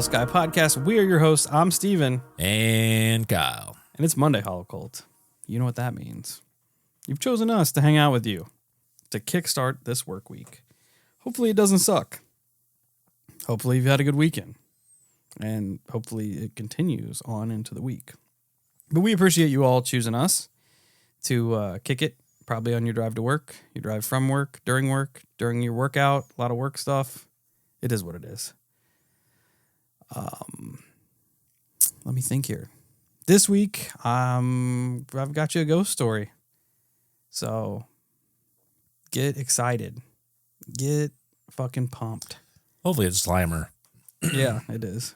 Holosky podcast. We are your hosts. I'm Steven. And Kyle. And it's Monday, Holocult. You know what that means. You've chosen us to hang out with you, to kickstart this work week. Hopefully it doesn't suck. Hopefully you've had a good weekend. And hopefully it continues on into the week. But we appreciate you all choosing us to kick it, probably on your drive to work, your drive from work, during your workout, a lot of work stuff. It is what it is. Let me think here. This week, I've got you a ghost story. So get excited. Get fucking pumped. Hopefully it's Slimer. Yeah, it is.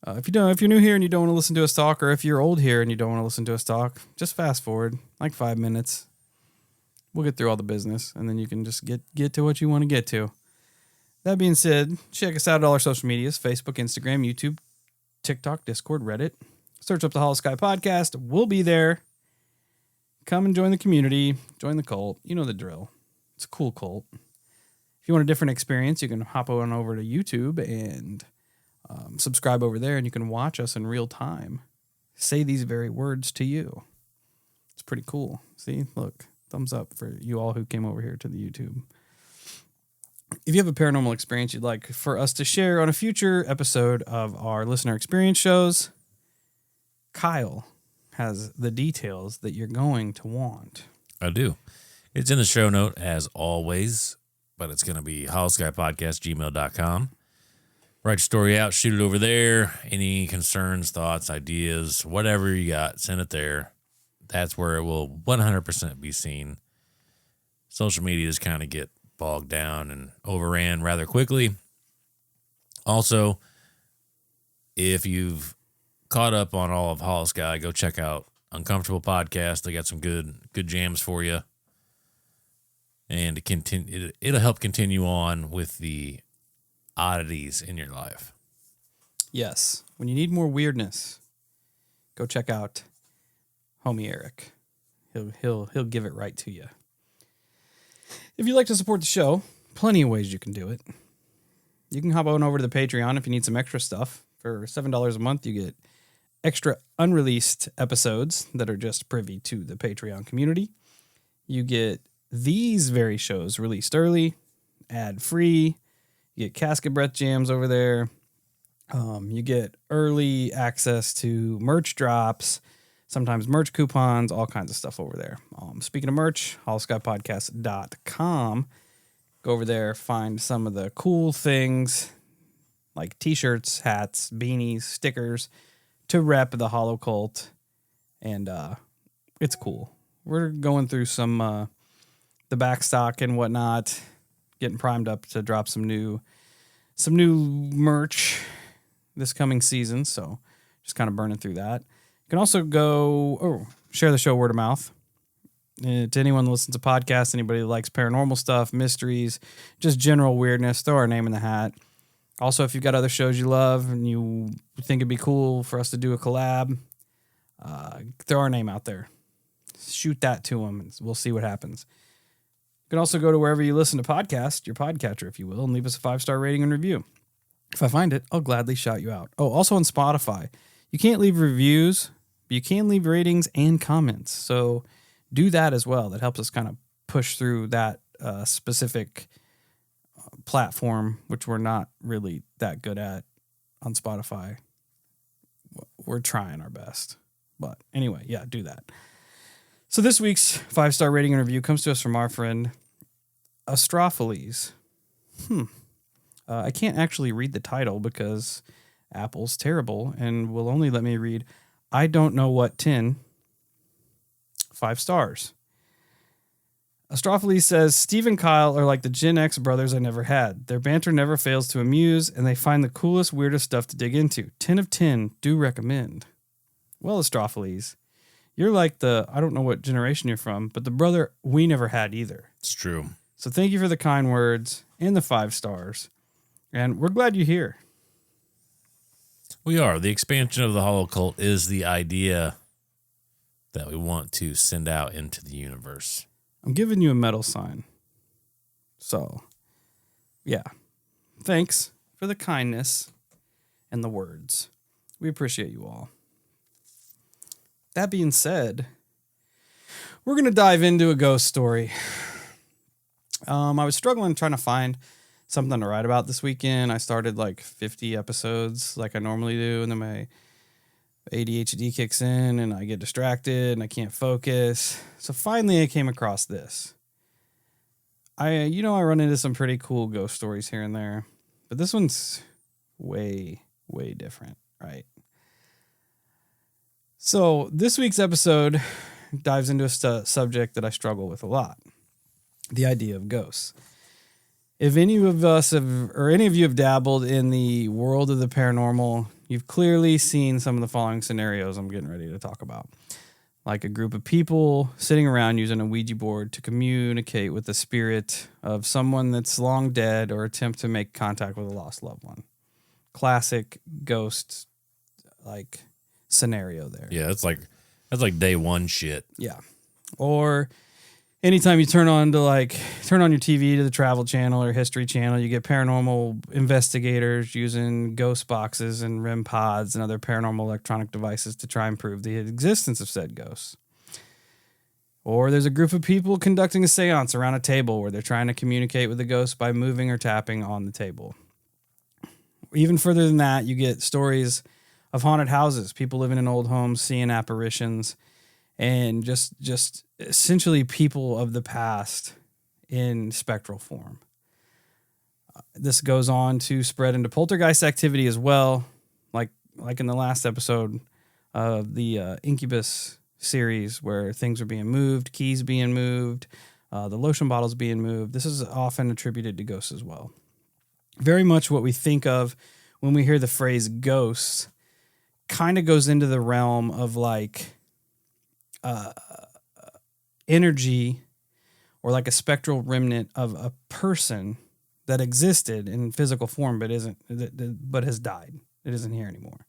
If you're new here and you don't want to listen to us talk, or if you're old here and you don't want to listen to us talk, just fast forward like 5 minutes. We'll get through all the business, and then you can just get to what you want to get to. That being said, check us out at all our social medias: Facebook, Instagram, YouTube, TikTok, Discord, Reddit. Search up the Holosky podcast. We'll be there. Come and join the community. Join the cult. You know the drill. It's a cool cult. If you want a different experience, you can hop on over to YouTube and subscribe over there, and you can watch us in real time. Say these very words to you. It's pretty cool. See, look, thumbs up for you all who came over here to the YouTube. If you have a paranormal experience you'd like for us to share on a future episode of our listener experience shows, Kyle has the details that you're going to want. I do. It's in the show note as always, but it's going to be holoskypodcast@gmail.com. Write your story out, shoot it over there. Any concerns, thoughts, ideas, whatever you got, send it there. That's where it will 100% be seen. Social medias kind of get bogged down and overran rather quickly. Also, if you've caught up on all of Holosky, go check out Uncomfortable Podcast. They got some good jams for you. And it'll help continue on with the oddities in your life. Yes. When you need more weirdness, go check out Homie Eric. He'll give it right to you. If you'd like to support the show, plenty of ways you can do it. You can hop on over to the Patreon if you need some extra stuff. For $7 a month, you get extra unreleased episodes that are just privy to the Patreon community. You get these very shows released early, ad-free. You get Casket Breath Jams over there. You get early access to merch drops, sometimes merch coupons, all kinds of stuff over there. Speaking of merch, holoskypodcast.com. Go over there, find some of the cool things like t-shirts, hats, beanies, stickers to rep the Holo Cult. And it's cool. We're going through some the back stock and whatnot, getting primed up to drop some new merch this coming season. So just kind of burning through that. You can also share the show word of mouth. To anyone that listens to podcasts, anybody that likes paranormal stuff, mysteries, just general weirdness, throw our name in the hat. Also, if you've got other shows you love and you think it'd be cool for us to do a collab, throw our name out there. Shoot that to them, and we'll see what happens. You can also go to wherever you listen to podcasts, your podcatcher, if you will, and leave us a 5-star rating and review. If I find it, I'll gladly shout you out. Oh, also on Spotify, you can't leave reviews, but you can leave ratings and comments. So do that as well. That helps us kind of push through that specific platform, which we're not really that good at on Spotify. We're trying our best. But anyway, yeah, do that. So this week's 5-star rating and review comes to us from our friend Astrophiles. I can't actually read the title because Apple's terrible and will only let me read I don't know what 10. 5 stars. Astrophiles says, Steve and Kyle are like the Gen X brothers I never had. Their banter never fails to amuse, and they find the coolest, weirdest stuff to dig into. 10 of 10, do recommend. Well, Astrophiles, you're like I don't know what generation you're from, but the brother we never had either. It's true. So thank you for the kind words and the 5 stars. And we're glad you're here. We are. The expansion of the Holo Cult is the idea that we want to send out into the universe. I'm giving you a medal sign. So, yeah. Thanks for the kindness. and the words. We appreciate you all. That being said, we're going to dive into a ghost story. I was struggling trying to find something to write about this weekend. I started like 50 episodes like I normally do, and then my ADHD kicks in and I get distracted and I can't focus. So finally I came across this. I run into some pretty cool ghost stories here and there, but this one's way, way different, right? So this week's episode dives into a subject that I struggle with a lot. The idea of ghosts. If any of us have, or any of you have dabbled in the world of the paranormal, you've clearly seen some of the following scenarios I'm getting ready to talk about. Like a group of people sitting around using a Ouija board to communicate with the spirit of someone that's long dead or attempt to make contact with a lost loved one. Classic ghost like scenario there. Yeah, that's like day one shit. Yeah. Or anytime you turn on your TV to the Travel Channel or History Channel, you get paranormal investigators using ghost boxes and REM pods and other paranormal electronic devices to try and prove the existence of said ghosts. Or there's a group of people conducting a seance around a table where they're trying to communicate with the ghost by moving or tapping on the table. Even further than that, you get stories of haunted houses, people living in old homes, seeing apparitions, and just essentially people of the past in spectral form. This goes on to spread into poltergeist activity as well, like in the last episode of the Incubus series, where things are being moved, keys being moved, the lotion bottles being moved. This is often attributed to ghosts as well. Very much what we think of when we hear the phrase ghosts kind of goes into the realm of like energy or like a spectral remnant of a person that existed in physical form but has died. It isn't here anymore.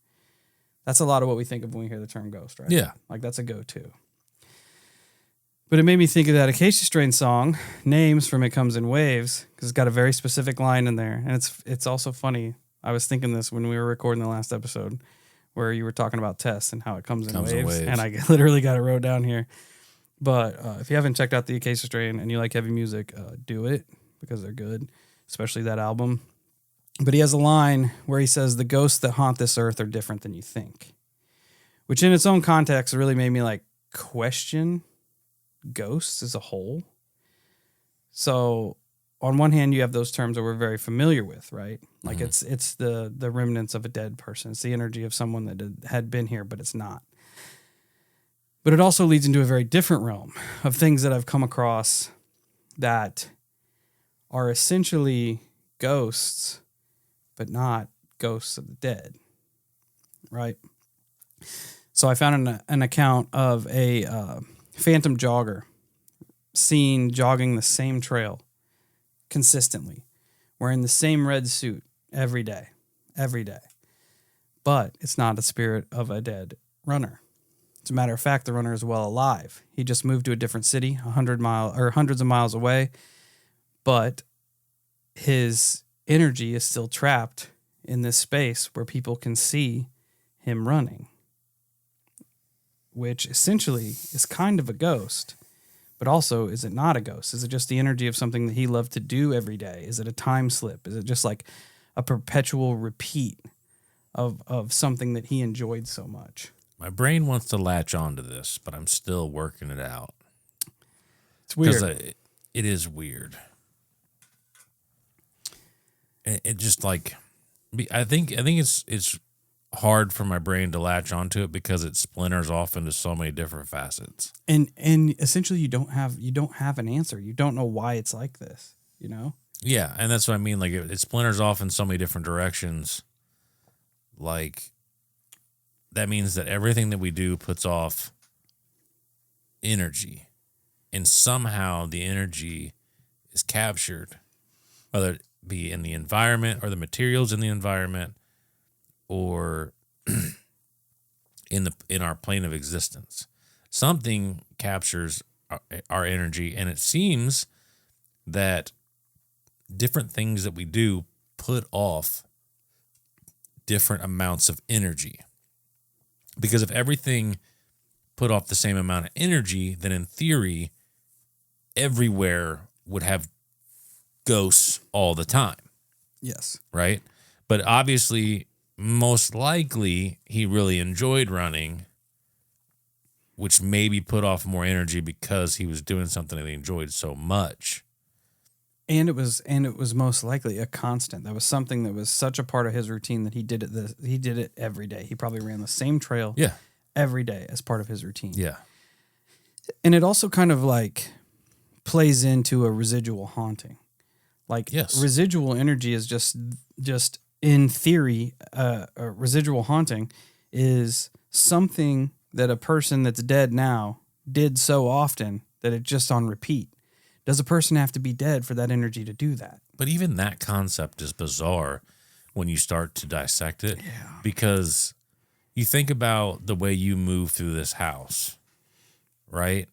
That's a lot of what we think of when we hear the term ghost, right? Yeah. Like that's a go-to. But it made me think of that Acacia Strain song, Names from It Comes in Waves, because it's got a very specific line in there. And it's also funny. I was thinking this when we were recording the last episode where you were talking about Tess and how it comes in waves. And I literally got it wrote down here. But if you haven't checked out the Acacia Strain and you like heavy music, do it because they're good, especially that album. But he has a line where he says, the ghosts that haunt this earth are different than you think, which in its own context really made me like question ghosts as a whole. So on one hand, you have those terms that we're very familiar with, right? Like it's the remnants of a dead person. It's the energy of someone that had been here, but it's not. But it also leads into a very different realm of things that I've come across that are essentially ghosts, but not ghosts of the dead, right? So I found an account of a phantom jogger seen jogging the same trail consistently, wearing the same red suit every day. But it's not a spirit of a dead runner. As a matter of fact, the runner is well alive. He just moved to a different city, hundreds of miles away, but his energy is still trapped in this space where people can see him running, which essentially is kind of a ghost. But also, is it not a ghost? Is it just the energy of something that he loved to do every day? Is it a time slip? Is it just like a perpetual repeat of something that he enjoyed so much? My brain wants to latch onto this, but I'm still working it out. It's weird. It is weird. It just like, I think it's hard for my brain to latch onto it because it splinters off into so many different facets. And essentially you don't have an answer. You don't know why it's like this, you know? Yeah, and that's what I mean. Like it splinters off in so many different directions. Like that means that everything that we do puts off energy, and somehow the energy is captured, whether it be in the environment or the materials in the environment, or in our plane of existence. Something captures our energy, and it seems that different things that we do put off different amounts of energy. Because if everything put off the same amount of energy, then in theory, everywhere would have ghosts all the time. Yes. Right? But obviously, most likely, he really enjoyed running, which maybe put off more energy because he was doing something that he enjoyed so much. And it was most likely a constant. That was something that was such a part of his routine that he did it every day. He probably ran the same trail every day as part of his routine. Yeah. And it also kind of like plays into a residual haunting. Like residual energy is just in theory, a residual haunting is something that a person that's dead now did so often that it's just on repeat. Does a person have to be dead for that energy to do that? But even that concept is bizarre when you start to dissect it, because you think about the way you move through this house, right?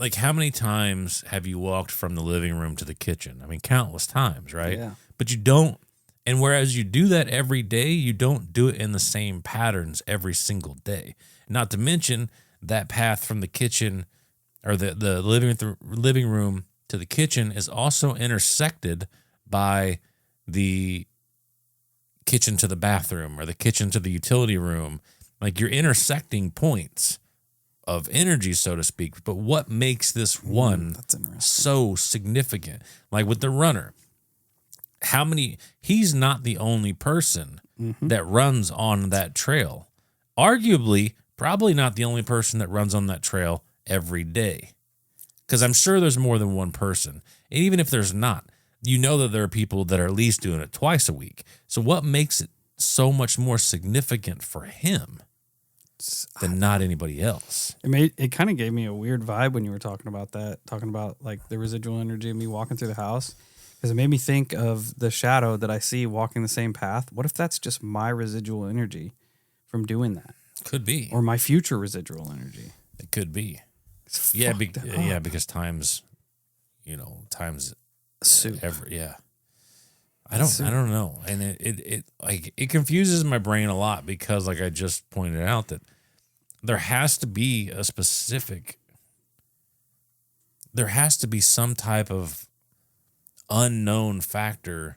Like, how many times have you walked from the living room to the kitchen? I mean, countless times, right? Yeah. But you don't, and whereas you do that every day, you don't do it in the same patterns every single day. Not to mention that path from the kitchen or the living room to the kitchen is also intersected by the kitchen to the bathroom or the kitchen to the utility room. Like, you're intersecting points of energy, so to speak. But what makes this one so significant? Like with the runner, he's not the only person that runs on that trail. Arguably, probably not the only person that runs on that trail every day. Because I'm sure there's more than one person. And even if there's not, you know that there are people that are at least doing it twice a week. So what makes it so much more significant for him than not anybody else? It kind of gave me a weird vibe when you were talking about like the residual energy of me walking through the house, because it made me think of the shadow that I see walking the same path. What if that's just my residual energy from doing that? Could be. Or my future residual energy. It could be. It's because times soup. I don't know. And it confuses my brain a lot because, like I just pointed out, that there has to be some type of unknown factor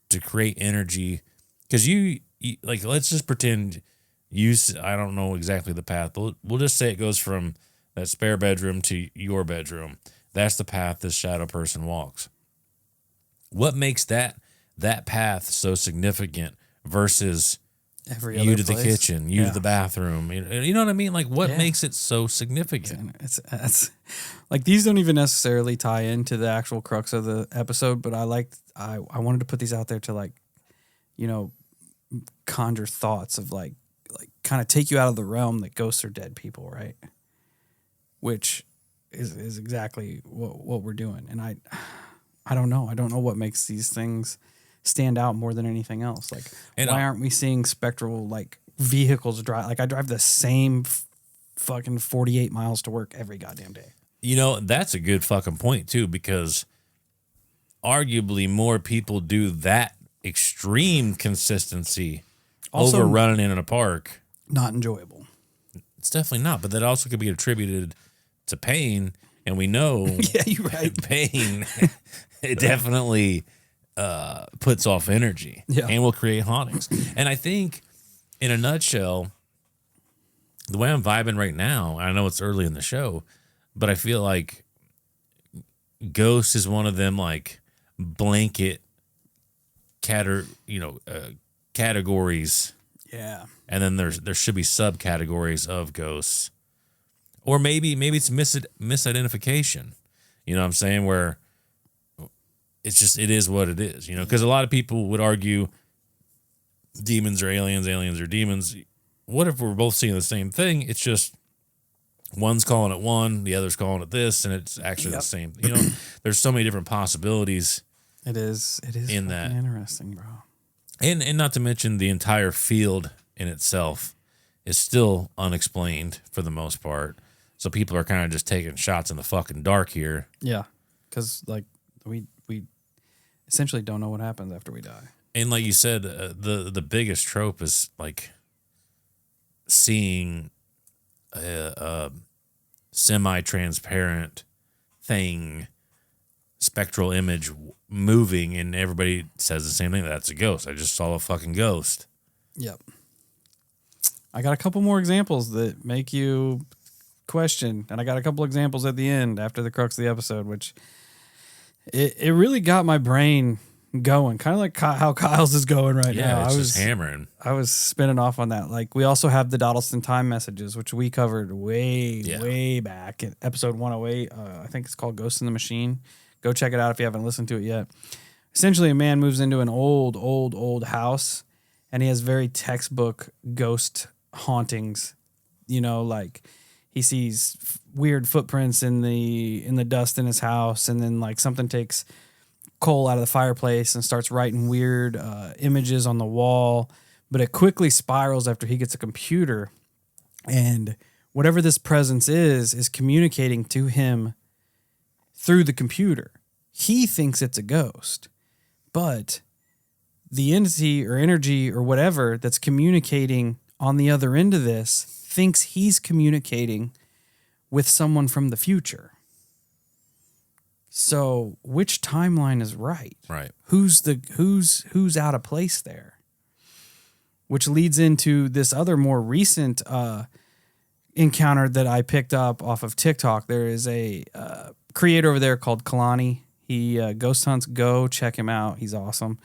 to create energy. Because you like, let's just pretend I don't know exactly the path, but we'll just say it goes from that spare bedroom to your bedroom. That's the path this shadow person walks. What makes that path so significant versus every you other to place? The kitchen, you to the bathroom? You know what I mean? Like, what makes it so significant? It's like, these don't even necessarily tie into the actual crux of the episode, but I wanted to put these out there to, like, you know, conjure thoughts of like kind of take you out of the realm that ghosts are dead people, right? Which is exactly what we're doing. And I don't know. I don't know what makes these things stand out more than anything else. Like, why aren't we seeing spectral, like, vehicles drive? Like, I drive the same fucking 48 miles to work every goddamn day. You know, that's a good fucking point too, because arguably more people do that extreme consistency Also, over running in a park. Not enjoyable. It's definitely not, but that also could be attributed to pain, and we know yeah, you're right. Pain it definitely puts off energy and will create hauntings. And I think, in a nutshell, the way I'm vibing right now, I know it's early in the show, but I feel like Ghost is one of them, like, blanket categories. Yeah. And then there should be subcategories of ghosts. Or maybe it's misidentification. You know what I'm saying? Where it is what it is, you know? Because a lot of people would argue demons are aliens, aliens are demons. What if we're both seeing the same thing? It's just one's calling it one, the other's calling it this, and it's actually the same. You know, there's so many different possibilities. It is in that. Interesting, bro. And not to mention the entire field in itself is still unexplained for the most part. So people are kind of just taking shots in the fucking dark here. Yeah, because, like, we essentially don't know what happens after we die. And like you said, the biggest trope is like seeing a semi-transparent thing, spectral image moving, and everybody says the same thing. That's a ghost. I just saw a fucking ghost. Yep. I got a couple more examples that make you question, and I got a couple examples at the end after the crux of the episode, which it really got my brain going, kind of like how Kyle's is going right now. Yeah, it's just hammering. I was spinning off on that. Like, we also have the Dawdleston time messages, which we covered way back in episode 108. I think it's called Ghost in the Machine. Go check it out if you haven't listened to it yet. Essentially, a man moves into an old house, and he has very textbook ghost hauntings. You know, like he sees weird footprints in the dust in his house, and then like something takes coal out of the fireplace and starts writing weird images on the wall. But it quickly spirals after he gets a computer, and whatever this presence is communicating to him through the computer. He thinks it's a ghost, but the entity or energy or whatever that's communicating on the other end of this thinks he's communicating with someone from the future. So which timeline is right? Right. Who's out of place there? Which leads into this other more recent encounter that I picked up off of TikTok. There is a creator over there called Kalani. He ghost hunts. Go check him out. He's awesome.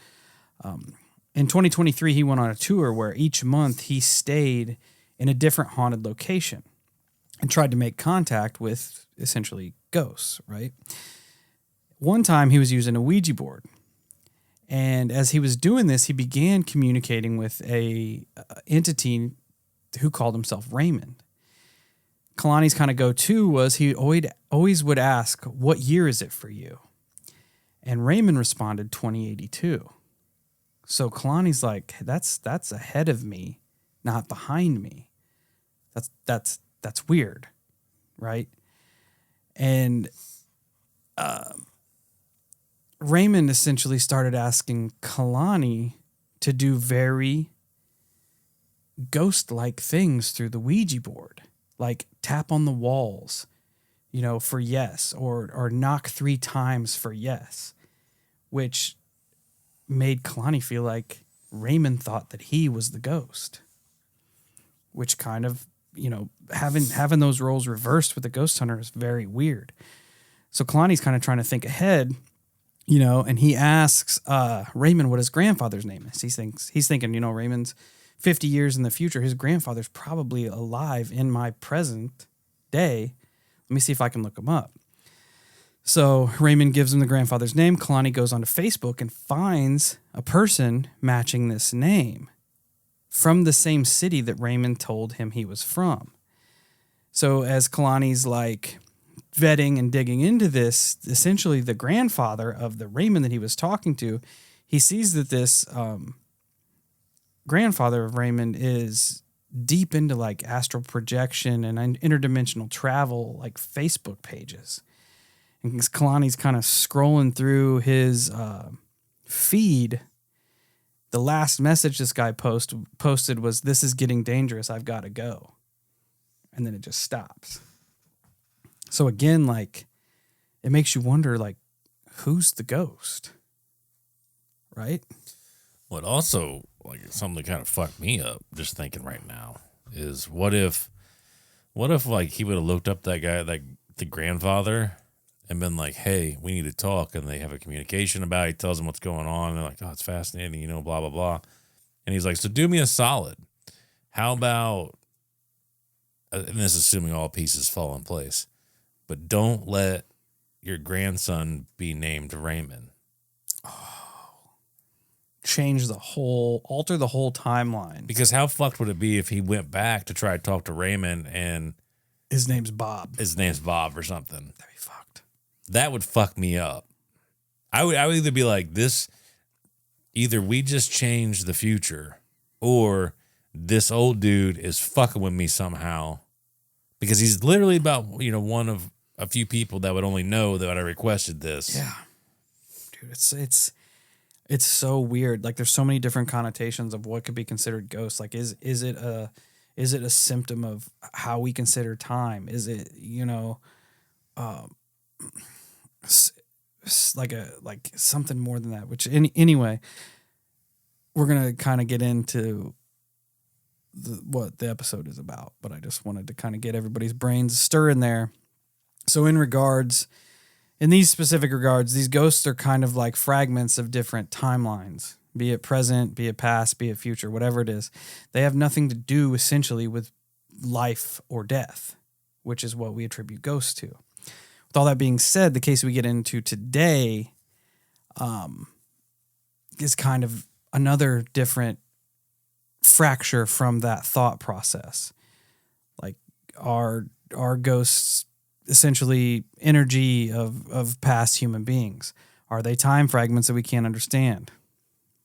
In 2023, he went on a tour where each month he stayed in a different haunted location and tried to make contact with essentially ghosts, right? One time he was using a Ouija board. And as he was doing this, he began communicating with a entity who called himself Raymond. Kalani's kind of go-to was he always would ask, "What year is it for you?" And Raymond responded, 2082. So Kalani's like, that's ahead of me, not behind me. That's weird, right? And Raymond essentially started asking Kalani to do very ghost-like things through the Ouija board, like tap on the walls, you know, for yes, or knock 3 times for yes, which made Kalani feel like Raymond thought that he was the ghost, which kind of, you know, having those roles reversed with the ghost hunter is very weird. So Kalani's kind of trying to think ahead, you know, and he asks Raymond what his grandfather's name is. He's thinking, you know, Raymond's 50 years in the future. His grandfather's probably alive in my present day. Let me see if I can look him up. So Raymond gives him the grandfather's name. Kalani goes onto Facebook and finds a person matching this name from the same city that Raymond told him he was from. So as Kalani's like vetting and digging into this, essentially the grandfather of the Raymond that he was talking to, he sees that this grandfather of Raymond is deep into like astral projection and interdimensional travel, like Facebook pages. And Kalani's kind of scrolling through his feed. The last message this guy posted was, "This is getting dangerous. I've got to go." And then it just stops. So again, like, it makes you wonder, like, who's the ghost? Right? What also, like, something that kind of fucked me up just thinking right now is what if like he would have looked up that guy, like the grandfather, and been like, "Hey, we need to talk," and they have a communication about it. He tells them what's going on. And they're like, "Oh, it's fascinating, you know, blah, blah, blah." And he's like, "So do me a solid. How about," and this is assuming all pieces fall in place, "but don't let your grandson be named Raymond." Alter the whole timeline. Because how fucked would it be if he went back to try to talk to Raymond and his name's Bob or something? That'd be fucked. That would fuck me up. I would either be like, either we just changed the future, or this old dude is fucking with me somehow, because he's literally about, you know, one of a few people that would only know that I requested this. Yeah, dude, it's so weird. Like there's so many different connotations of what could be considered ghost. Like is it a symptom of how we consider time? Is it, um, like something more than that? Which anyway, we're gonna kind of get into what the episode is about. But I just wanted to kind of get everybody's brains stirring there. So in these specific regards, these ghosts are kind of like fragments of different timelines, be it present, be it past, be it future, whatever it is. They have nothing to do essentially with life or death, which is what we attribute ghosts to. With all that being said, the case we get into today is kind of another different fracture from that thought process. Like are ghosts essentially energy of past human beings? Are they time fragments that we can't understand?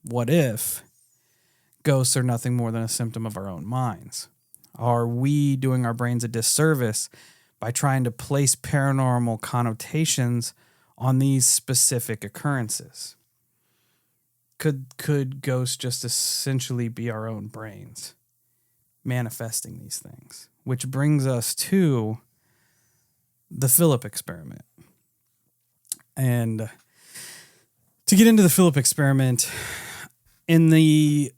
What if ghosts are nothing more than a symptom of our own minds? Are we doing our brains a disservice by trying to place paranormal connotations on these specific occurrences? Could ghosts just essentially be our own brains manifesting these things? Which brings us to the Philip experiment. And to get into the Philip experiment, in the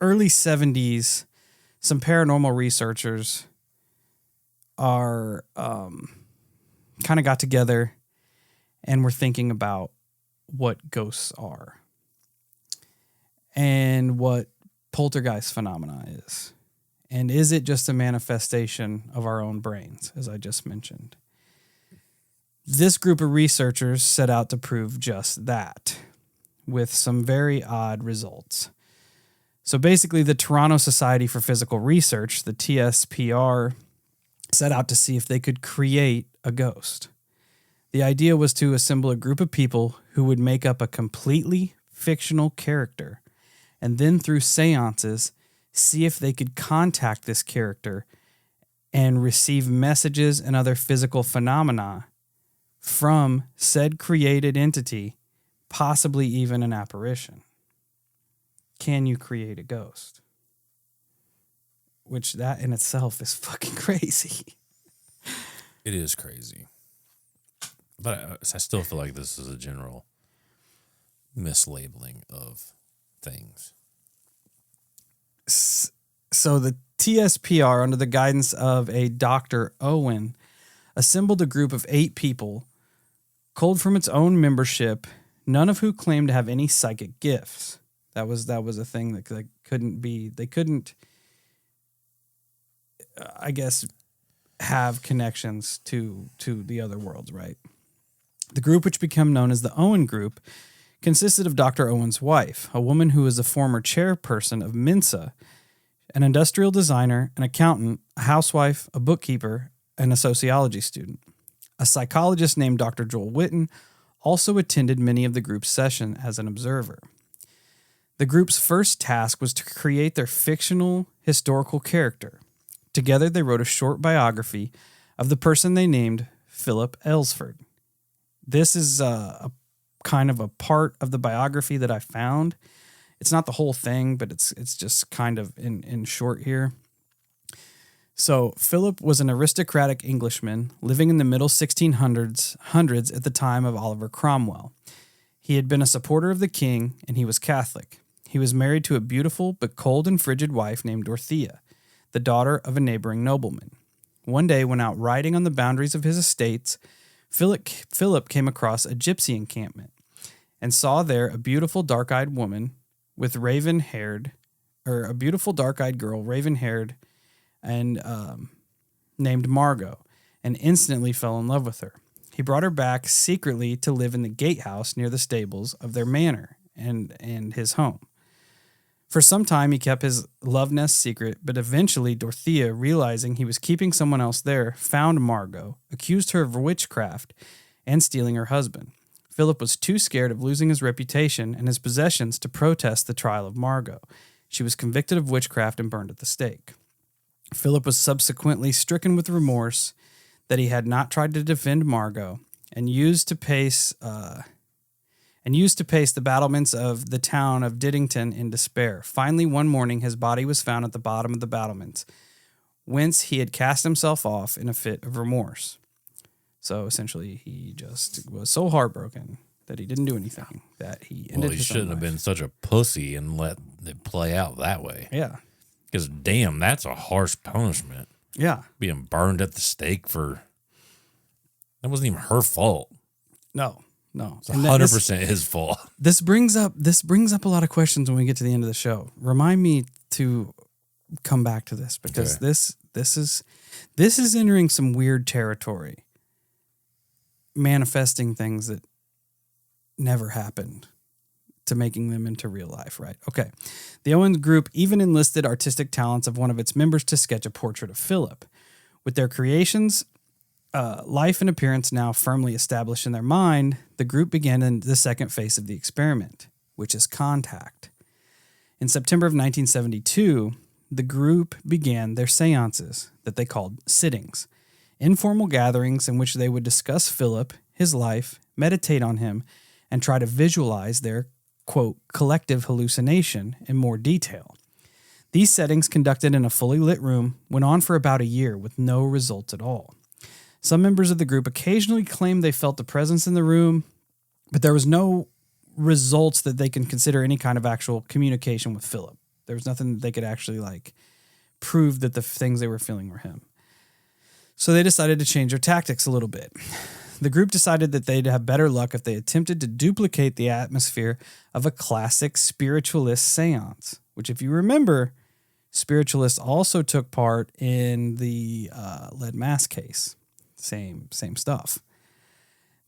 early 70s, some paranormal researchers kind of got together and were thinking about what ghosts are and what poltergeist phenomena is. And is it just a manifestation of our own brains, as I just mentioned? This group of researchers set out to prove just that, with some very odd results. So basically, the Toronto Society for Physical Research, the TSPR, set out to see if they could create a ghost. The idea was to assemble a group of people who would make up a completely fictional character, and then through seances, see if they could contact this character and receive messages and other physical phenomena from said created entity, possibly even an apparition. Can you create a ghost? Which that in itself is fucking crazy. It is crazy. But I still feel like this is a general mislabeling of things. So the TSPR, under the guidance of a Dr. Owen, assembled a group of 8 people, culled from its own membership, none of who claimed to have any psychic gifts. That was a thing that they couldn't, I guess, have connections to the other worlds, right? The group, which became known as the Owen Group, consisted of Dr. Owen's wife, a woman who was the former chairperson of Mensa, an industrial designer, an accountant, a housewife, a bookkeeper, and a sociology student. A psychologist named Dr. Joel Witten also attended many of the group's sessions as an observer. The group's first task was to create their fictional historical character. Together, they wrote a short biography of the person they named Philip Aylesford. This is a kind of a part of the biography that I found. It's not the whole thing, but it's just kind of in short here. So Philip was an aristocratic Englishman living in the middle 1600s at the time of Oliver Cromwell. He had been a supporter of the king, and he was Catholic. He was married to a beautiful but cold and frigid wife named Dorothea, the daughter of a neighboring nobleman. One day, when out riding on the boundaries of his estates, Philip came across a gypsy encampment and saw there a beautiful dark-eyed woman with a beautiful dark-eyed girl, raven-haired, and named Margot, and instantly fell in love with her. He brought her back secretly to live in the gatehouse near the stables of their manor and his home. For some time, he kept his love nest secret, but eventually Dorothea, realizing he was keeping someone else there, found Margot, accused her of witchcraft, and stealing her husband. Philip was too scared of losing his reputation and his possessions to protest the trial of Margot. She was convicted of witchcraft and burned at the stake. Philip was subsequently stricken with remorse that he had not tried to defend Margot and used to and used to pace the battlements of the town of Diddington in despair. Finally, one morning, his body was found at the bottom of the battlements, whence he had cast himself off in a fit of remorse. So essentially, he just was so heartbroken that he didn't do anything, that he ended He his shouldn't own have life. been such a pussy and let it play out that way. Yeah. Because, damn, that's a harsh punishment. Yeah. Being burned at the stake for... That wasn't even her fault. No. It's 100% his fault. This brings up a lot of questions when we get to the end of the show. Remind me to come back to this, because this is entering some weird territory, manifesting things that never happened to making them into real life, right? Okay. The Owens group even enlisted artistic talents of one of its members to sketch a portrait of Philip. With their creations, life and appearance now firmly established in their mind, the group began in the second phase of the experiment, which is contact. In September of 1972, the group began their seances that they called sittings, informal gatherings in which they would discuss Philip, his life, meditate on him, and try to visualize their, quote, collective hallucination in more detail. These settings, conducted in a fully lit room, went on for about a year with no results at all. Some members of the group occasionally claimed they felt the presence in the room, but there was no results that they can consider any kind of actual communication with Philip. There was nothing that they could actually prove that the things they were feeling were him. So they decided to change their tactics a little bit. The group decided that they'd have better luck if they attempted to duplicate the atmosphere of a classic spiritualist seance, which, if you remember, spiritualists also took part in the lead mass case. Same stuff.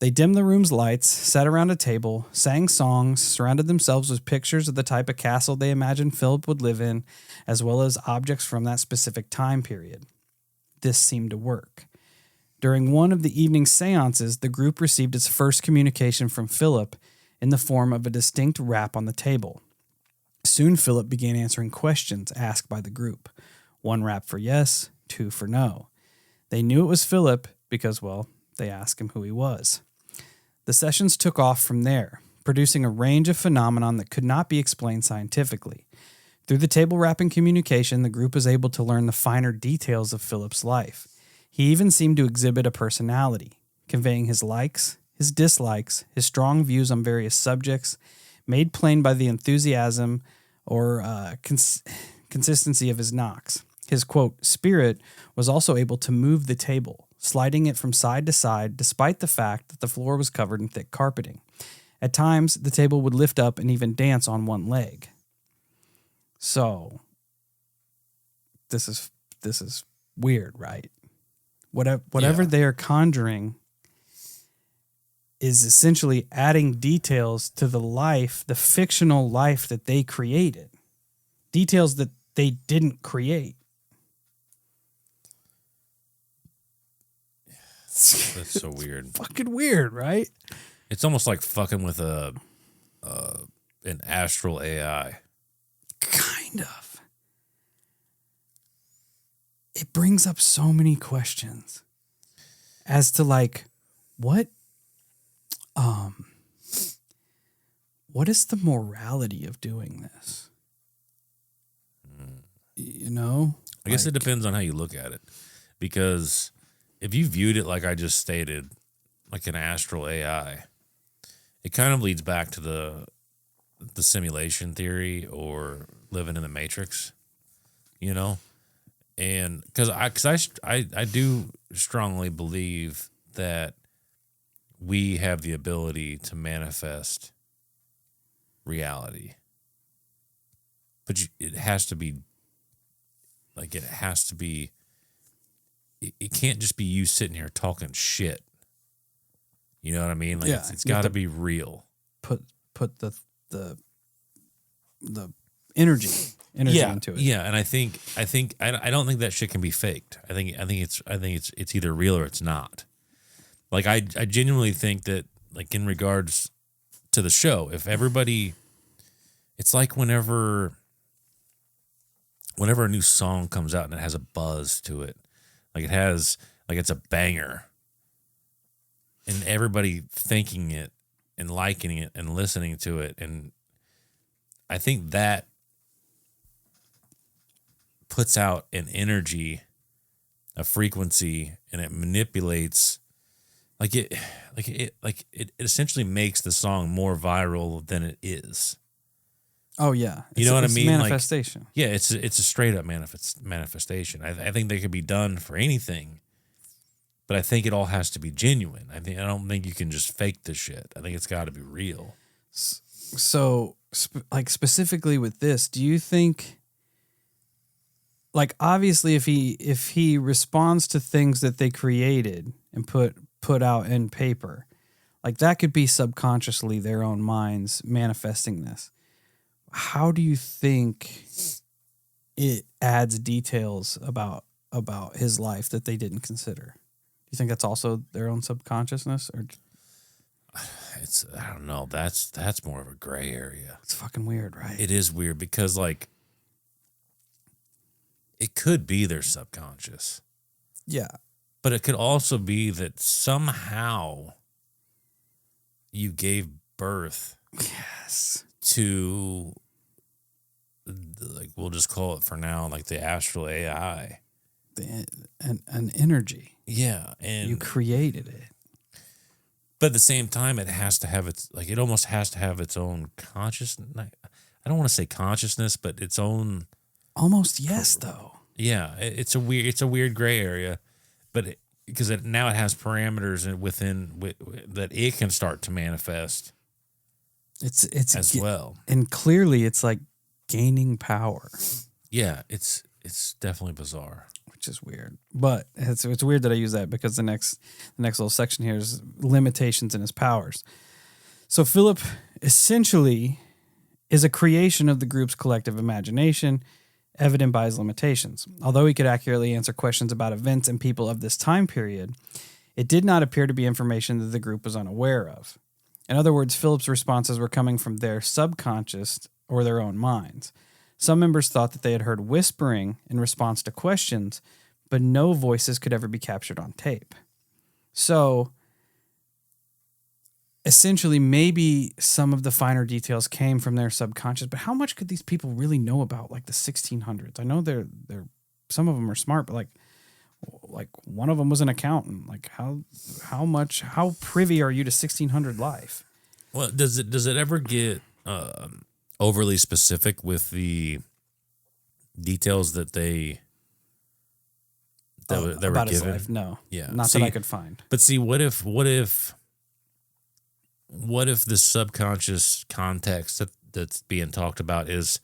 They dimmed the room's lights, sat around a table, sang songs, surrounded themselves with pictures of the type of castle they imagined Philip would live in, as well as objects from that specific time period. This seemed to work. During one of the evening seances, the group received its first communication from Philip in the form of a distinct rap on the table. Soon, Philip began answering questions asked by the group. 1 rap for yes, 2 for no. They knew it was Philip because, they asked him who he was. The sessions took off from there, producing a range of phenomenon that could not be explained scientifically. Through the table rapping communication, the group was able to learn the finer details of Philip's life. He even seemed to exhibit a personality, conveying his likes, his dislikes, his strong views on various subjects, made plain by the enthusiasm or consistency of his knocks. His, quote, spirit was also able to move the table, sliding it from side to side despite the fact that the floor was covered in thick carpeting. At times, the table would lift up and even dance on one leg. So, this is weird, right? Whatever they are conjuring is essentially adding details to the life, the fictional life that they created. Details that they didn't create. That's so weird. Fucking weird, right? It's almost like fucking with an astral AI. Kind of. It brings up so many questions as to what is the morality of doing this? You know? I guess it depends on how you look at it. Because if you viewed it like I just stated, like an astral AI, it kind of leads back to the simulation theory or living in the Matrix, you know? And because I do strongly believe that we have the ability to manifest reality. But it has to be, it can't just be you sitting here talking shit. You know what I mean? Like, it's got to be real. Put the energy into it. Yeah, and I don't think that shit can be faked. I think it's either real or it's not. Like, I genuinely think that, like, in regards to the show, if everybody, it's like whenever a new song comes out and it has a buzz to it, like it's a banger, and everybody thinking it and liking it and listening to it. And I think that puts out an energy, a frequency, and it manipulates it essentially makes the song more viral than it is. Oh yeah. You know what I mean? Manifestation. Like, yeah, it's a straight up manifestation. I think they could be done for anything, but I think it all has to be genuine. I don't think you can just fake this shit. I think it's got to be real. So, specifically with this, do you think, like, obviously, if he responds to things that they created and put out in paper, like, that could be subconsciously their own minds manifesting this. How do you think it adds details about his life that they didn't consider? Do you think that's also their own subconsciousness, or I don't know. That's more of a gray area. it's fucking weird, right? It is weird because, like, it could be their subconscious. Yeah. But it could also be that somehow you gave birth Yes. to, like, we'll just call it for now, like, the astral AI. An energy. Yeah. And you created it. but at the same time, it has to have it almost has to have its own consciousness. I don't want to say consciousness, but its own. Almost yes, though. Yeah, it's a weird gray area, but because now it has parameters within that it can start to manifest. It's as well, and clearly it's like gaining power. Yeah, it's definitely bizarre, which is weird. But it's weird that I use that because the next little section here is limitations in his powers. So Philip essentially is a creation of the group's collective imagination, evident by his limitations. Although he could accurately answer questions about events and people of this time period, it did not appear to be information that the group was unaware of. In other words, Philip's responses were coming from their subconscious or their own minds. Some members thought that they had heard whispering in response to questions, but no voices could ever be captured on tape. So, essentially, maybe some of the finer details came from their subconscious, but how much could these people really know about, like, the 1600s? I know they're some of them are smart, but like one of them was an accountant. Like, how privy are you to 1600 life? Well, does it ever get overly specific with the details that they were about given? His life? No, yeah, not that I could find. But see, what if the subconscious context that's being talked about is,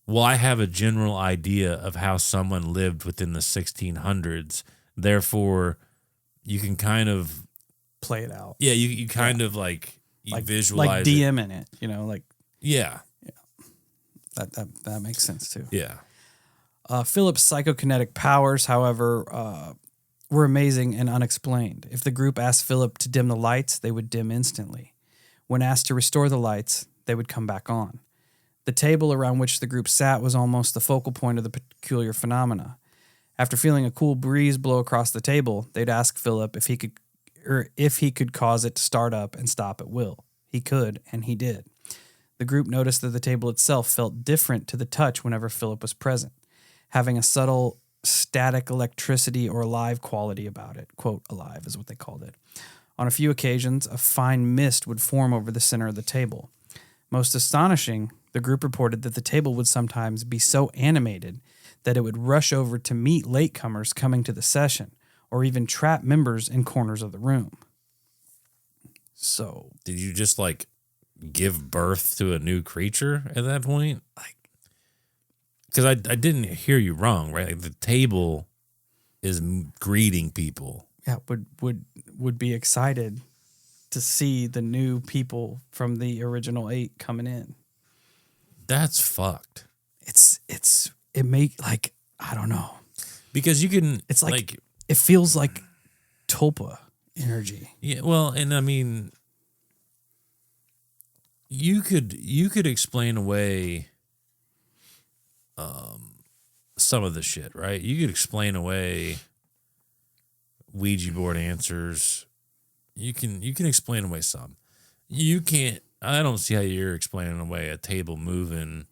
well, I have a general idea of how someone lived within the 1600s. Therefore, you can kind of play it out. Yeah, you kind of like visualize like DMing it, you know, like yeah. That makes sense too. Yeah. Philip's psychokinetic powers, however, were amazing and unexplained. If the group asked Philip to dim the lights, they would dim instantly. When asked to restore the lights, they would come back on. The table around which the group sat was almost the focal point of the peculiar phenomena. After feeling a cool breeze blow across the table, they'd ask Philip if he could cause it to start up and stop at will. He could, and he did. The group noticed that the table itself felt different to the touch whenever Philip was present, having a subtle static electricity or alive quality about it. Quote, alive is what they called it. On a few occasions, a fine mist would form over the center of the table. Most astonishing, the group reported that the table would sometimes be so animated that it would rush over to meet latecomers coming to the session, or even trap members in corners of the room. So, did you just give birth to a new creature at that point? Because I didn't hear you wrong, right? Like, the table is greeting people. Yeah, would be excited to see the new people from the original 8 coming in. That's fucked. I don't know. Because you can, it's like it feels like Tulpa energy. Yeah, well, and I mean, you could explain away some of the shit, right? You could explain away Ouija board answers. You can explain away some. You can't. I don't see how you're explaining away a table moving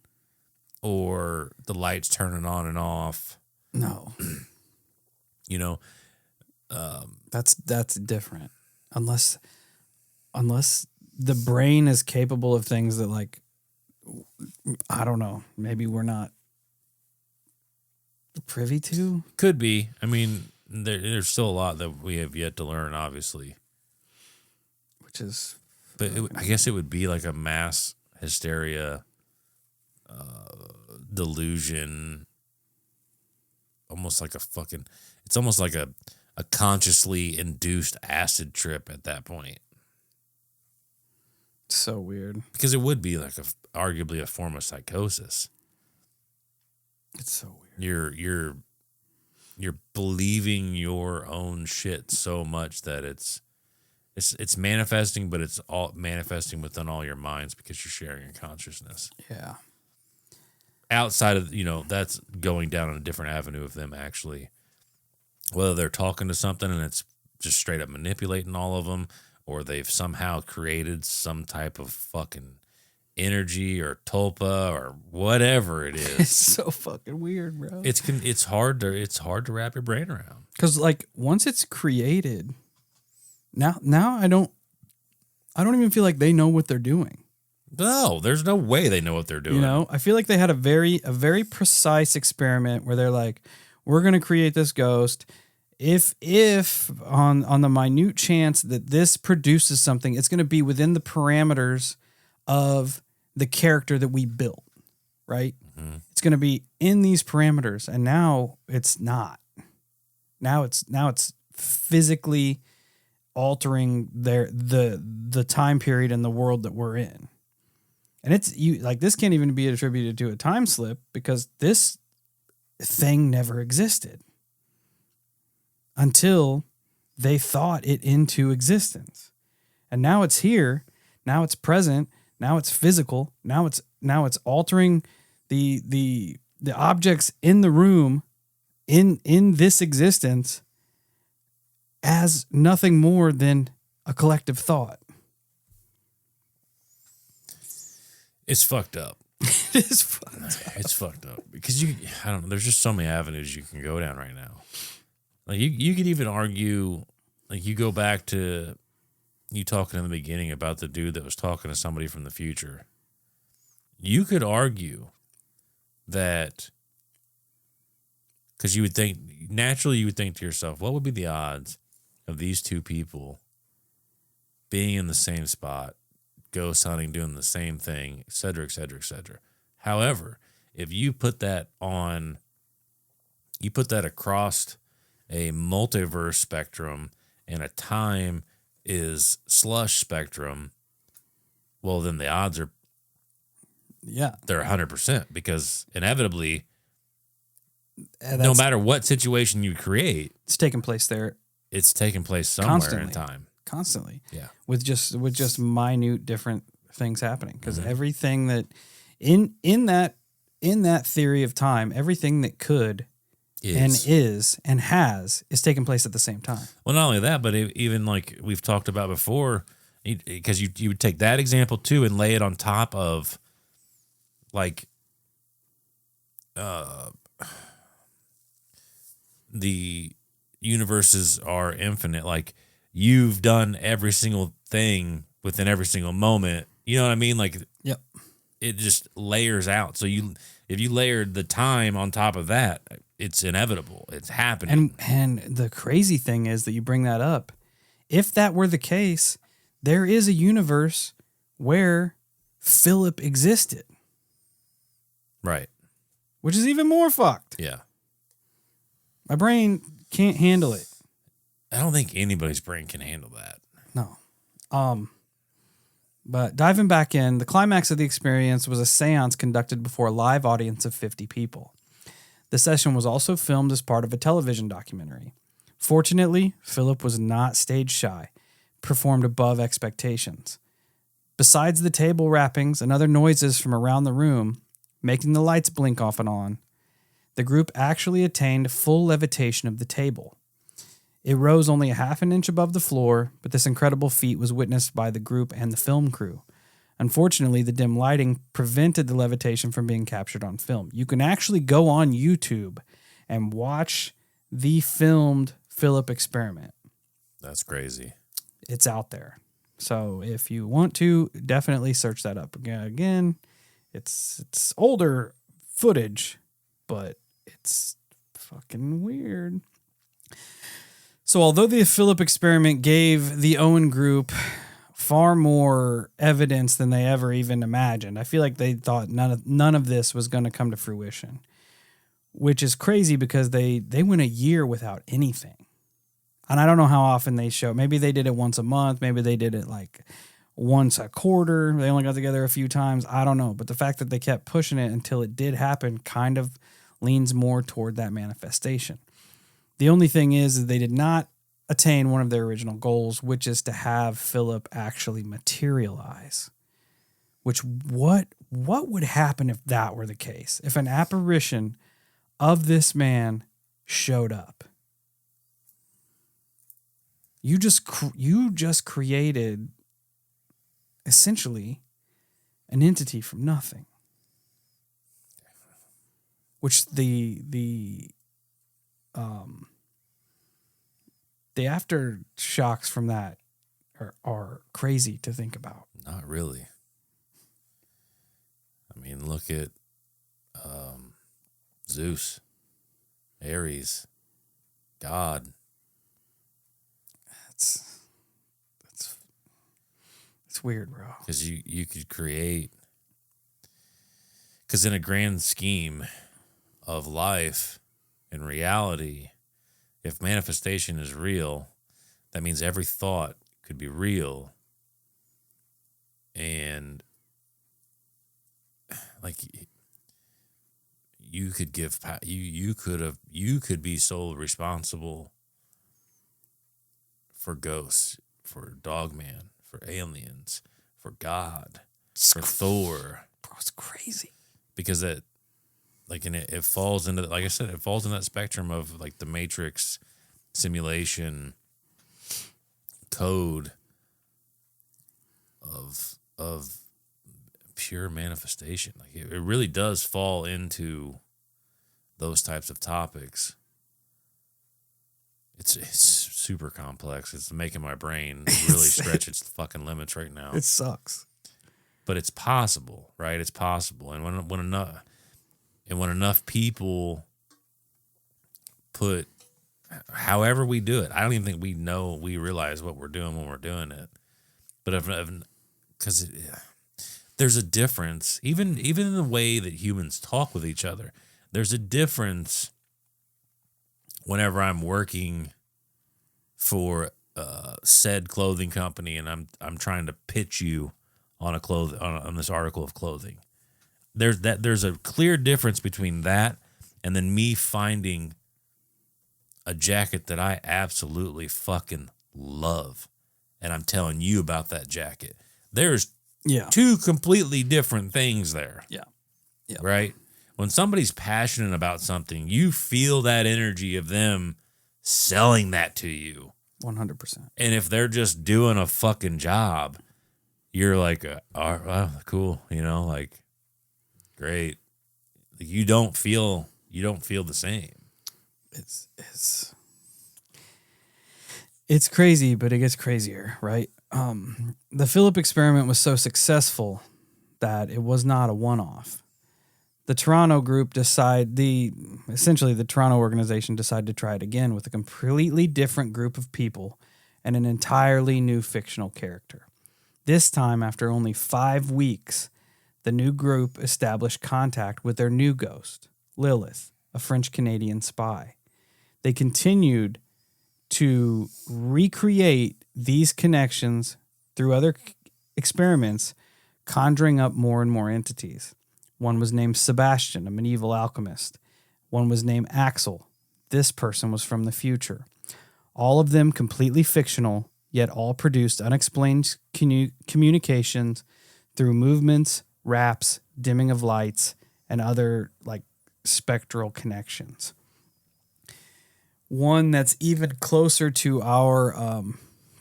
or the lights turning on and off. No. You know, That's different. Unless the brain is capable of things that, like, I don't know, maybe we're not privy to. could be. I mean, there's still a lot that we have yet to learn, obviously. Which is, But I guess it would be like a mass hysteria delusion, almost like it's almost like a consciously induced acid trip at that point. so weird. Because it would be like arguably a form of psychosis. It's so weird. You're believing your own shit so much that it's manifesting, but it's all manifesting within all your minds because you're sharing your consciousness. Yeah. Outside of, that's going down on a different avenue of them actually, whether they're talking to something and it's just straight up manipulating all of them, or they've somehow created some type of fucking energy or tulpa or whatever it is. It's so fucking weird, bro. It's hard to wrap your brain around. Because, like, once it's created, now I don't even feel like they know what they're doing. No, there's no way they know what they're doing. I feel like they had a very precise experiment where they're like, we're going to create this ghost. If on the minute chance that this produces something, it's going to be within the parameters of the character that we built, right? Mm-hmm. It's going to be in these parameters, and now it's not. Now it's physically altering the time period and the world that we're in. And this can't even be attributed to a time slip because this thing never existed until they thought it into existence. And now it's here, now it's present, now it's physical, now it's altering the objects in the room in this existence as nothing more than a collective thought. It's fucked up. It is fucked up. It's fucked up because I don't know. There's just so many avenues you can go down right now. Like you could even argue, like you go back to you talking in the beginning about the dude that was talking to somebody from the future. You could argue that because you would think to yourself, what would be the odds of these two people being in the same spot, ghost hunting, doing the same thing, et cetera, et cetera, et cetera. However, if you put that across a multiverse spectrum and a time is slush spectrum, well, then the odds are, they're 100% because inevitably, no matter what situation you create, it's taking place there. It's taking place somewhere in time. Constantly. Yeah. With just minute different things happening. Because everything that in that theory of time, everything that could is taking place at the same time. Well, not only that, but even like we've talked about before, because you would take that example too and lay it on top of like the universes are infinite. Like you've done every single thing within every single moment. You know what I mean? Like, yep. It just layers out. So if you layered the time on top of that, it's inevitable. It's happening. And the crazy thing is that you bring that up. If that were the case, there is a universe where Philip existed. Right. Which is even more fucked. Yeah. My brain can't handle it. I don't think anybody's brain can handle that. No. But diving back in, the climax of the experience was a seance conducted before a live audience of 50 people. The session was also filmed as part of a television documentary. Fortunately, Philip was not stage shy, performed above expectations. Besides the table rappings and other noises from around the room, making the lights blink off and on, the group actually attained full levitation of the table. It rose only a half an inch above the floor, but this incredible feat was witnessed by the group and the film crew. Unfortunately, the dim lighting prevented the levitation from being captured on film. You can actually go on YouTube and watch the filmed Philip experiment. That's crazy. It's out there. So if you want to, definitely search that up. Again, it's older footage, but it's fucking weird. So although the Philip experiment gave the Owen group far more evidence than they ever even imagined, I feel like they thought none of this was going to come to fruition, which is crazy because they went a year without anything. And I don't know how often they show. Maybe they did it once a month. Maybe they did it like once a quarter. They only got together a few times. I don't know. But the fact that they kept pushing it until it did happen kind of leans more toward that manifestation. The only thing is that they did not attain one of their original goals, which is to have Philip actually materialize. Which what would happen if that were the case? If an apparition of this man showed up? You just created essentially an entity from nothing, which the aftershocks from that are crazy to think about. Not really. I mean, look at Zeus, Ares, God. It's weird, bro. Because you could create, because in a grand scheme of life and reality, if manifestation is real, that means every thought could be real. And like you could give, you could be solely responsible for ghosts, for Dogman, for aliens, for God, for Thor. Bro, it's crazy. Because it, like, and it falls into, like I said, it falls in that spectrum of like the Matrix simulation code of pure manifestation. Like it really does fall into those types of topics. It's super complex. It's making my brain really stretch its fucking limits right now. It sucks. But it's possible, right? It's possible. And when enough people put, however we do it, I don't even think we realize what we're doing when we're doing it. But because there's a difference, even in the way that humans talk with each other. There's a difference whenever I'm working for said clothing company and I'm trying to pitch you on on this article of clothing. There's a clear difference between that and then me finding a jacket that I absolutely fucking love and I'm telling you about that jacket. There's two completely different things there. Yeah. Right? When somebody's passionate about something, you feel that energy of them selling that to you. 100%. And if they're just doing a fucking job, you're like, oh, cool, like, great. Like, you don't feel the same. It's crazy, but it gets crazier, right? The Philip experiment was so successful that it was not a one-off. The Toronto group essentially the Toronto organization decided to try it again with a completely different group of people and an entirely new fictional character. This time, after only 5 weeks, the new group established contact with their new ghost, Lilith, a French-Canadian spy. They continued to recreate these connections through other experiments, conjuring up more and more entities. One was named Sebastian, a medieval alchemist. One was named Axel. This person was from the future. All of them completely fictional, yet all produced unexplained communications through movements, raps, dimming of lights, and other like spectral connections. one that's even closer to our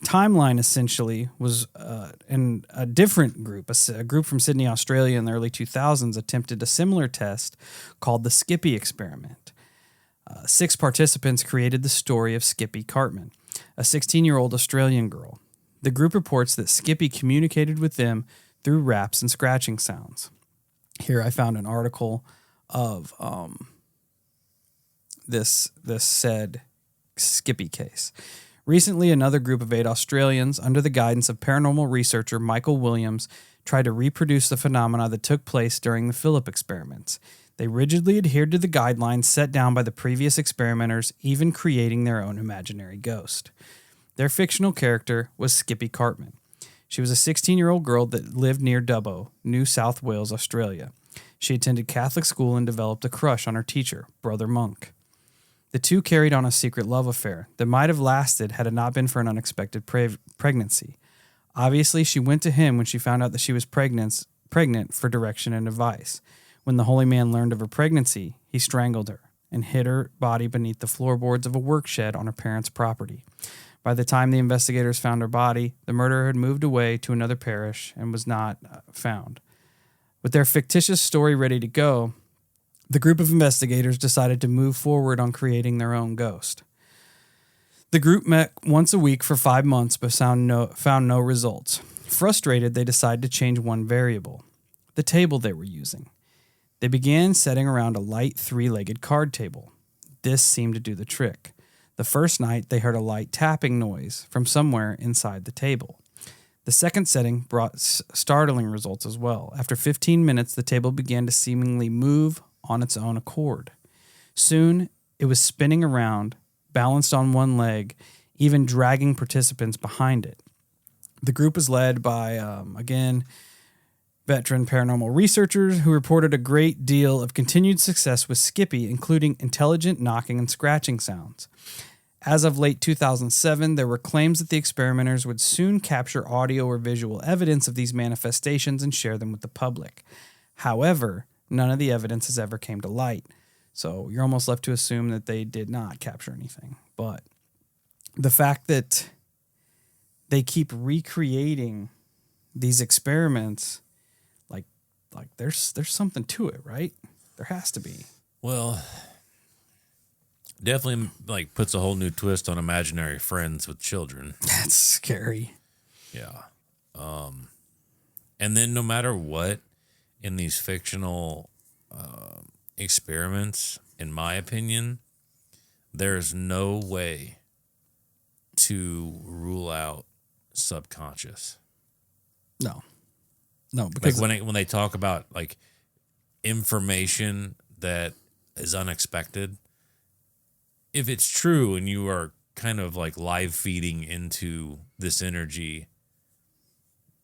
timeline, essentially, was in a different group. A group from Sydney, Australia in the early 2000s attempted a similar test called the Skippy experiment. 6 participants created the story of Skippy Cartman, a 16-year-old Australian girl. The group reports that Skippy communicated with them through raps and scratching sounds. Here I found an article of this said Skippy case. Recently, another group of 8 Australians, under the guidance of paranormal researcher Michael Williams, tried to reproduce the phenomena that took place during the Philip experiments. They rigidly adhered to the guidelines set down by the previous experimenters, even creating their own imaginary ghost. Their fictional character was Skippy Cartman. She was a 16-year-old girl that lived near Dubbo, New South Wales, Australia. She attended Catholic school and developed a crush on her teacher, Brother Monk. The two carried on a secret love affair that might have lasted had it not been for an unexpected pregnancy. Obviously, she went to him when she found out that she was pregnant for direction and advice. When the holy man learned of her pregnancy, he strangled her and hid her body beneath the floorboards of a work shed on her parents' property. By the time the investigators found her body, the murderer had moved away to another parish and was not found. With their fictitious story ready to go, the group of investigators decided to move forward on creating their own ghost. The group met once a week for 5 months but found no results. Frustrated, they decided to change one variable, the table they were using. They began setting around a light 3-legged card table. This seemed to do the trick. The first night, they heard a light tapping noise from somewhere inside the table. The second setting brought startling results as well. After 15 minutes, the table began to seemingly move on its own accord. Soon, it was spinning around, balanced on one leg, even dragging participants behind it. The group was led by, veteran paranormal researchers who reported a great deal of continued success with Skippy, including intelligent knocking and scratching sounds. As of late 2007, there were claims that the experimenters would soon capture audio or visual evidence of these manifestations and share them with the public. However, none of the evidence has ever came to light, so you're almost left to assume that they did not capture anything. But the fact that they keep recreating these experiments, like there's something to it, right? There has to be. Well, definitely like puts a whole new twist on imaginary friends with children. That's scary. Yeah. And then no matter what in these fictional experiments, in my opinion, there's no way to rule out subconscious. No, because like when they talk about like information that is unexpected, if it's true and you are kind of like live feeding into this energy,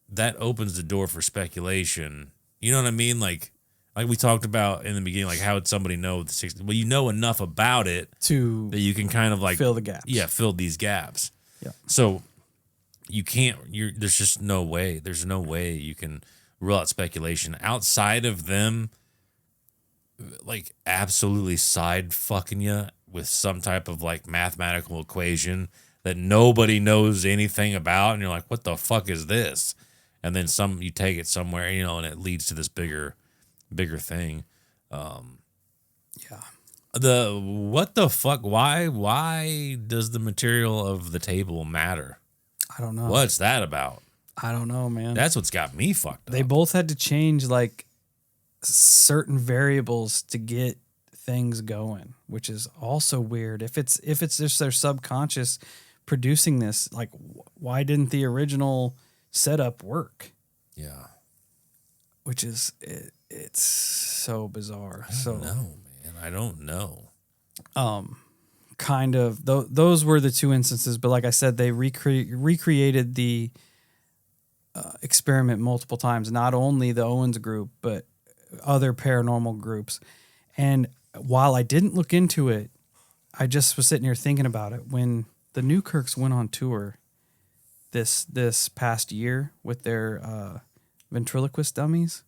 that opens the door for speculation. You know what I mean? Like we talked about in the beginning, like how would somebody know the 60? Well, you know enough about it to that you can kind of like fill the gaps. Yeah, fill these gaps. Yeah. So you can't. There's just no way. There's no way you can rule out speculation outside of them, like absolutely side fucking you with some type of like mathematical equation that nobody knows anything about, and you're like, what the fuck is this? And then you take it somewhere, and it leads to this bigger thing. Yeah. What the fuck? Why does the material of the table matter? I don't know. What's that about? I don't know, man. That's what's got me fucked up. They both had to change like certain variables to get things going, which is also weird. If it's just their subconscious producing this, like why didn't the original setup work? Yeah. Which is it's so bizarre. I don't know, man. I don't know. Kind of. Those were the two instances, but like I said, they recreated the experiment multiple times. Not only the Owens group, but other paranormal groups. And while I didn't look into it, I just was sitting here thinking about it. When the Newkirks went on tour this past year with their ventriloquist dummies,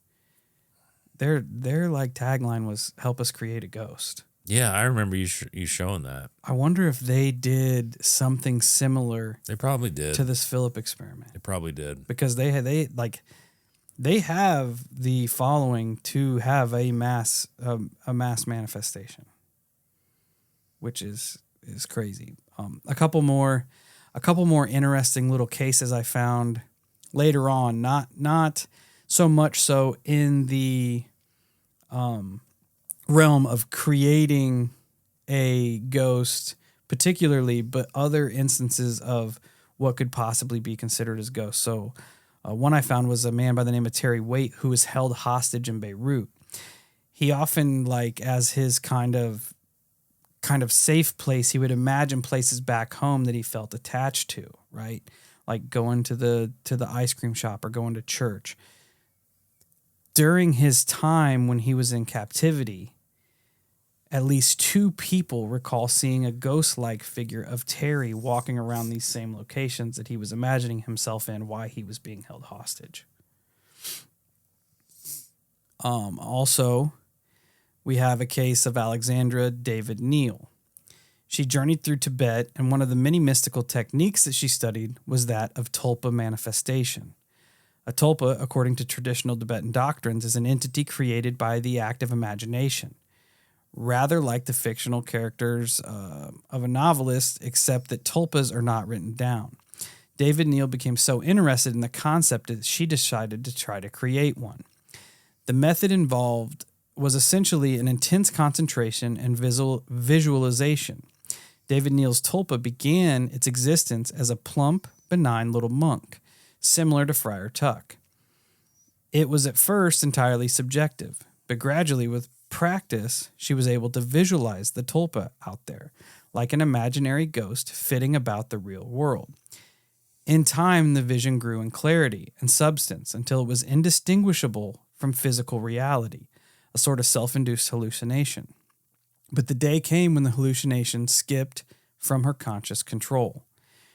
their like tagline was "Help us create a ghost." Yeah, I remember you showing that. I wonder if they did something similar They probably did. to this Philip experiment. They probably did. Because they have the following to have a mass manifestation, which is crazy. A couple more interesting little cases I found later on, not so much so in the realm of creating a ghost particularly, but other instances of what could possibly be considered as ghosts. So one I found was a man by the name of Terry Waite, who was held hostage in Beirut. He often, like, as his kind of safe place, he would imagine places back home that he felt attached to, right? Like going to the ice cream shop or going to church. During his time when he was in captivity, at least 2 people recall seeing a ghost-like figure of Terry walking around these same locations that he was imagining himself in while he was being held hostage. Also, we have a case of Alexandra David Neal. She journeyed through Tibet, and one of the many mystical techniques that she studied was that of Tulpa manifestation. A tulpa, according to traditional Tibetan doctrines, is an entity created by the act of imagination, rather like the fictional characters of a novelist, except that tulpas are not written down. David Neal became so interested in the concept that she decided to try to create one. The method involved was essentially an intense concentration and visualization. David Neal's tulpa began its existence as a plump, benign little monk, similar to Friar Tuck. It was at first entirely subjective, but gradually with practice, she was able to visualize the tulpa out there, like an imaginary ghost flitting about the real world. In time, the vision grew in clarity and substance until it was indistinguishable from physical reality, a sort of self-induced hallucination. But the day came when the hallucination skipped from her conscious control.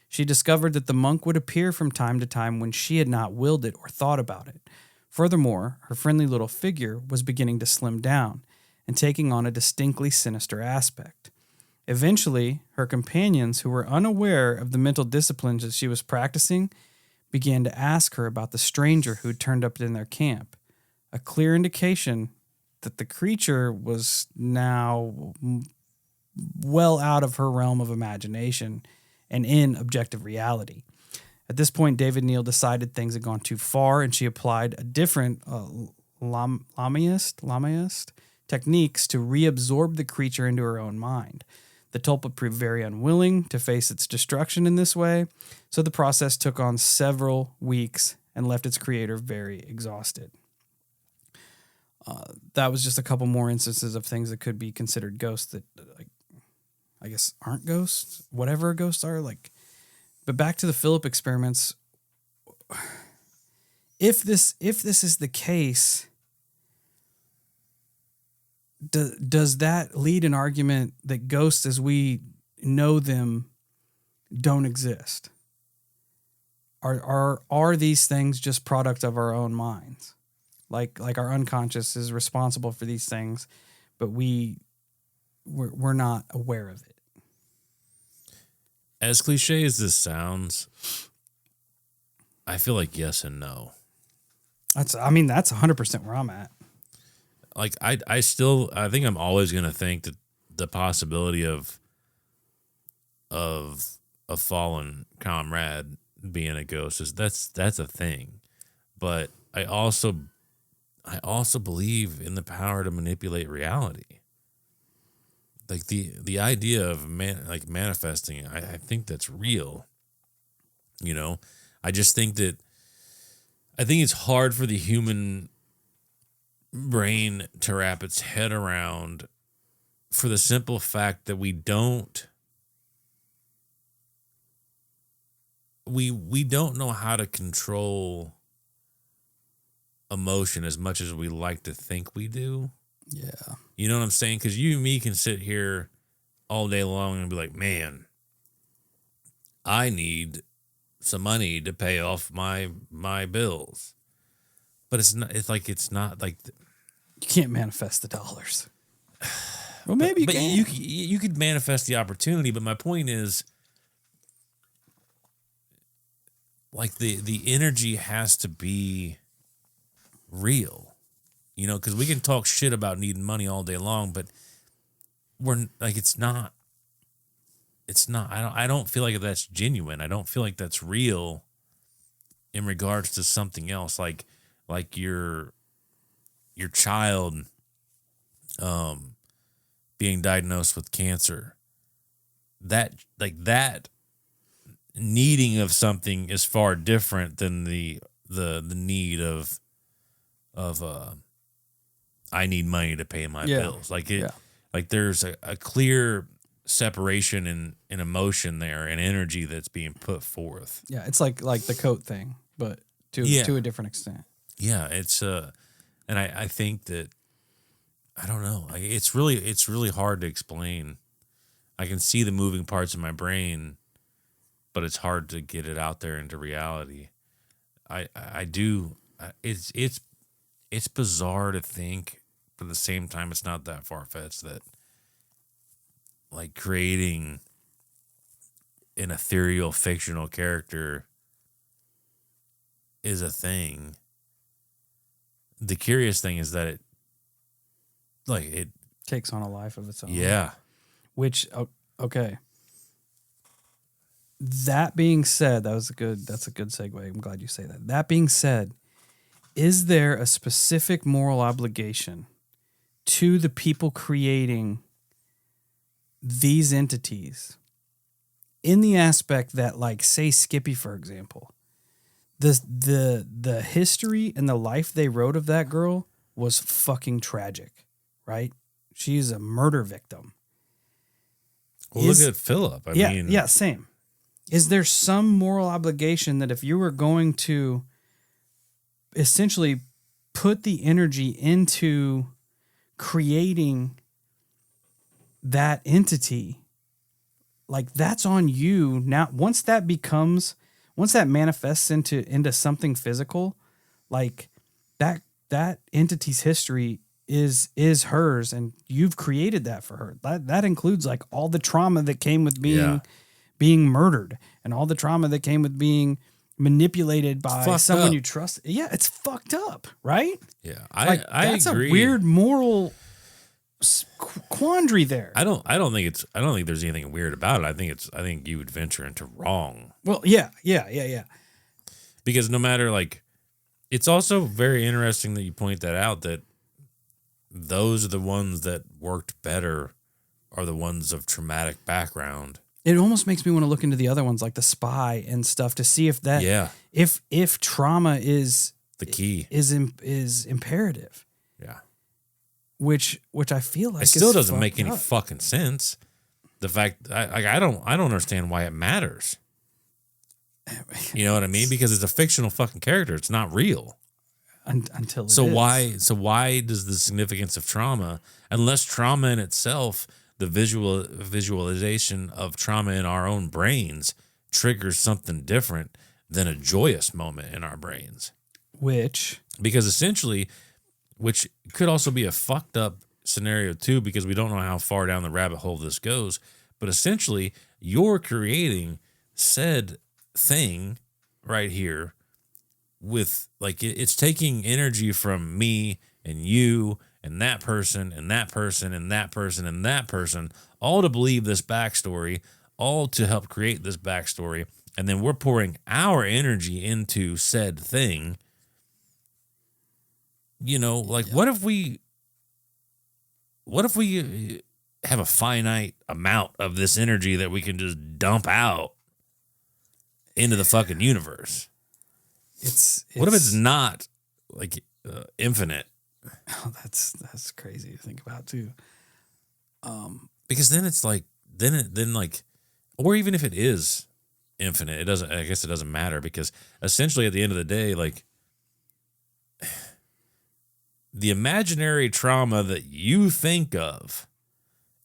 She discovered that the monk would appear from time to time when she had not willed it or thought about it. Furthermore, her friendly little figure was beginning to slim down and taking on a distinctly sinister aspect. Eventually, her companions, who were unaware of the mental disciplines that she was practicing, began to ask her about the stranger who had turned up in their camp, a clear indication that the creature was now well out of her realm of imagination and in objective reality. At this point, David Neal decided things had gone too far, and she applied a different Lamaist techniques to reabsorb the creature into her own mind. The tulpa proved very unwilling to face its destruction in this way, so the process took on several weeks and left its creator very exhausted. That was just a couple more instances of things that could be considered ghosts that, like, I guess aren't ghosts, whatever ghosts are. Like, but back to the Philip experiments. If this is the case, does that lead an argument that ghosts as we know them don't exist? Are these things just product of our own minds? Like our unconscious is responsible for these things, but we're not aware of it. As cliche as this sounds, I feel like yes and no. That's 100% where I'm at. Like I think I'm always going to think that the possibility of a fallen comrade being a ghost is that's a thing. But I also believe in the power to manipulate reality. Like the idea of manifesting, I think that's real. You know, I think it's hard for the human brain to wrap its head around, for the simple fact that we don't know how to control emotion as much as we like to think we do. Yeah. You know what I'm saying? Because you and me can sit here all day long and be like, man, I need some money to pay off my bills. But it's not like You can't manifest the dollars. Well, maybe you but can. you could manifest the opportunity. But my point is, like the energy has to be real, you know, because we can talk shit about needing money all day long, but we're like, it's not. I don't feel like that's genuine. I don't feel like that's real in regards to something else, like your child being diagnosed with cancer. That needing of something is far different than the need of I need money to pay my bills. Like there's a clear separation in emotion there and energy that's being put forth. Yeah, it's like the coat thing, but to a different extent. Yeah, it's and I think that, I don't know. Like it's really hard to explain. I can see the moving parts in my brain, but it's hard to get it out there into reality. I do. It's bizarre to think, but at the same time, it's not that far fetched that, like, creating an ethereal fictional character is a thing. The curious thing is that it Takes on a life of its own. yeah. Which, okay. That being said, that's a good segue. I'm glad you say that. That being said, is there a specific moral obligation to the people creating these entities in the aspect that, like, say Skippy, for example, the history and the life they wrote of that girl was fucking tragic, right? She's a murder victim. Well, look at Philip. I mean, yeah, same. Is there some moral obligation that if you were going to essentially put the energy into creating that entity, like, that's on you now? Once that manifests into something physical, like that entity's history is hers, and you've created that for her. That includes, like, all the trauma that came with being murdered, and all the trauma that came with being manipulated by someone you trust. Yeah, it's fucked up, right? Yeah, that's agree. a weird moral quandary there. I don't think there's anything weird about it. I think you would venture into wrong. Well, yeah. Because no matter, like, it's also very interesting that you point that out, that those are the ones that worked better are the ones of traumatic background. It almost makes me want to look into the other ones, like the spy and stuff, to see if that, if trauma is the key, is imperative. Yeah. Which I feel like it still doesn't make any fucking sense. The fact I don't understand why it matters. You know what I mean? Because it's a fictional fucking character. It's not real. Until why does the significance of trauma, unless trauma in itself, the visualization of trauma in our own brains triggers something different than a joyous moment in our brains? Because essentially, which could also be a fucked up scenario too, because we don't know how far down the rabbit hole this goes, but essentially you're creating said thing right here with, like, it's taking energy from me and you and that person and that person and that person and that person, all to believe this backstory, all to help create this backstory, and then we're pouring our energy into said thing. You know, like, what if we have a finite amount of this energy that we can just dump out into the fucking universe? What if it's not, like, infinite? Oh, that's crazy to think about too. Because then it's like, or even if it is infinite, I guess it doesn't matter, because essentially at the end of the day, like, the imaginary trauma that you think of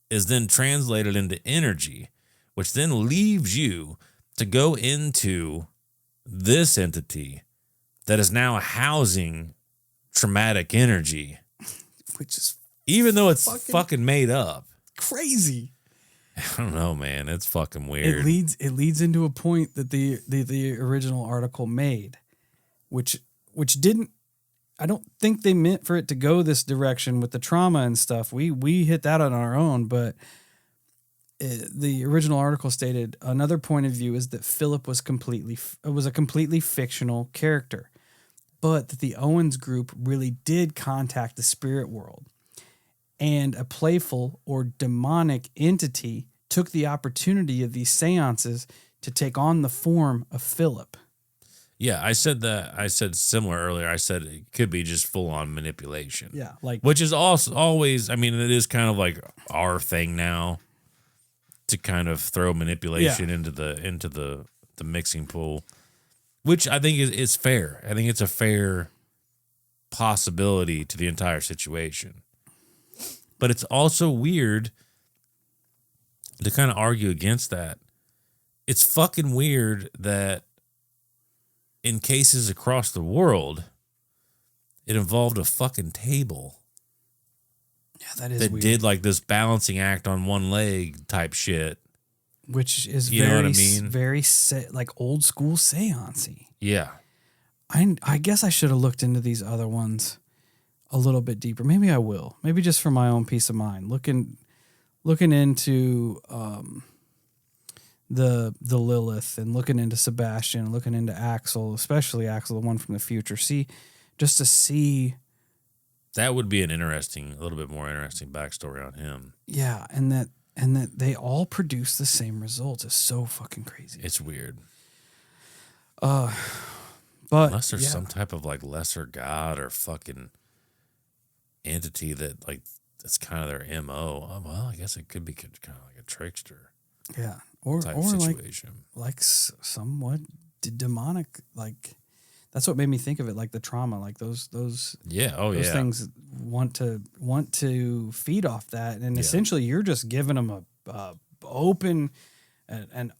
is then translated into energy, which then leaves you to go into this entity that is now housing traumatic energy, which is, even though it's fucking made up. crazy. I don't know, man. It's fucking weird. It leads into a point that the original article made, which didn't. I don't think they meant for it to go this direction with the trauma and stuff. We hit that on our own, but the original article stated another point of view is that Philip was a completely fictional character, but that the Owens group really did contact the spirit world, and a playful or demonic entity took the opportunity of these seances to take on the form of Philip. Yeah, I said that. I said similar earlier. I said it could be just full on manipulation. Yeah, like which is also always. I mean, it is kind of like our thing now to kind of throw manipulation into the mixing pool, which I think is fair. I think it's a fair possibility to the entire situation, but it's also weird to kind of argue against that. It's fucking weird that in cases across the world, it involved a fucking table. Yeah, that is that weird. did like this balancing act on one leg type shit. Which is you know what I mean? Very like old school seance-y. Yeah. I guess I should have looked into these other ones a little bit deeper. Maybe I will. Maybe just for my own peace of mind. Looking into the Lilith and looking into Sebastian, looking into Axel, especially Axel, the one from the future. Just to see. That would be a little bit more interesting backstory on him. Yeah, and that they all produce the same results is so fucking crazy. It's weird. But unless there's some type of like lesser god or fucking entity that like that's kind of their MO. Oh, well, I guess it could be kind of like a trickster. Yeah. Or situation. like somewhat demonic, like that's what made me think of it, like the trauma, like those things want to feed off that, and essentially you're just giving them an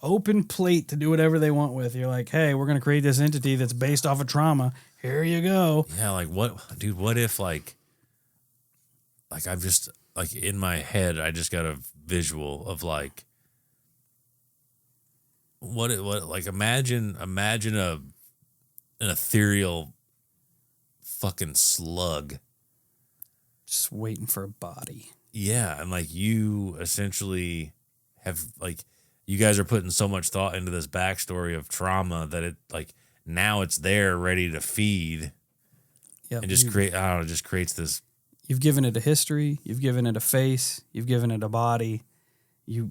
open plate to do whatever they want with. You're like, hey, we're gonna create this entity that's based off of trauma. Here you go. Yeah, like what if like I've just like in my head I just got a visual of like. What like imagine an ethereal fucking slug just waiting for a body. Yeah, and like you essentially have like you guys are putting so much thought into this backstory of trauma that it like now it's there ready to feed. Yep, and just creates this. You've given it a history, you've given it a face, you've given it a body. You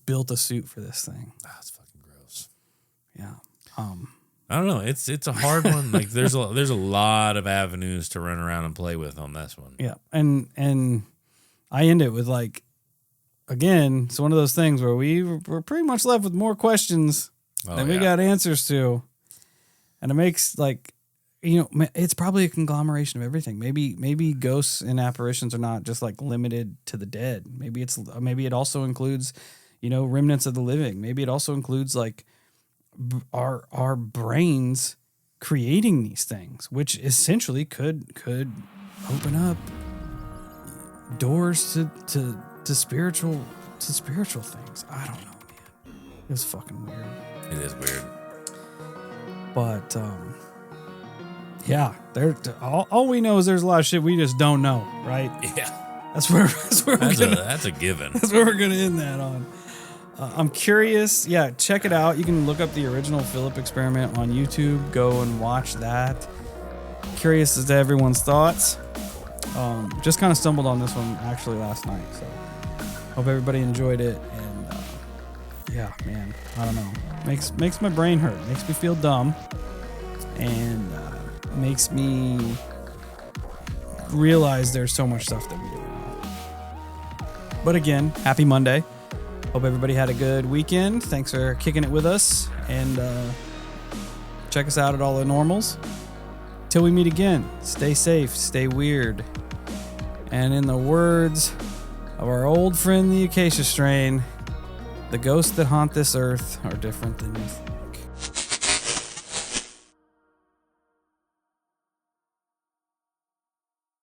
built a suit for this thing. That's fucking gross. Yeah. I don't know. It's a hard one. Like there's a lot of avenues to run around and play with on this one. Yeah. And I end it with like, again, it's one of those things where we're pretty much left with more questions than we got answers to. And it makes like, it's probably a conglomeration of everything. Maybe ghosts and apparitions are not just like limited to the dead. Maybe it also includes, remnants of the living. Maybe it also includes like our brains creating these things, which essentially could open up doors to spiritual things. I don't know, man. It's fucking weird. It is weird. But yeah, all we know is there's a lot of shit we just don't know, right? Yeah. That's a given. That's where we're gonna end that on. I'm curious. Yeah, check it out. You can look up the original Philip experiment on YouTube. Go and watch that. Curious as to everyone's thoughts. Just kind of stumbled on this one actually last night, so hope everybody enjoyed it. And yeah, man, I don't know. Makes my brain hurt. Makes me feel dumb, and makes me realize there's so much stuff that we don't know. But again, happy Monday. Hope everybody had a good weekend. Thanks for kicking it with us. And check us out at all the normals. Till we meet again, stay safe, stay weird. And in the words of our old friend, the Acacia Strain, the ghosts that haunt this earth are different than you think.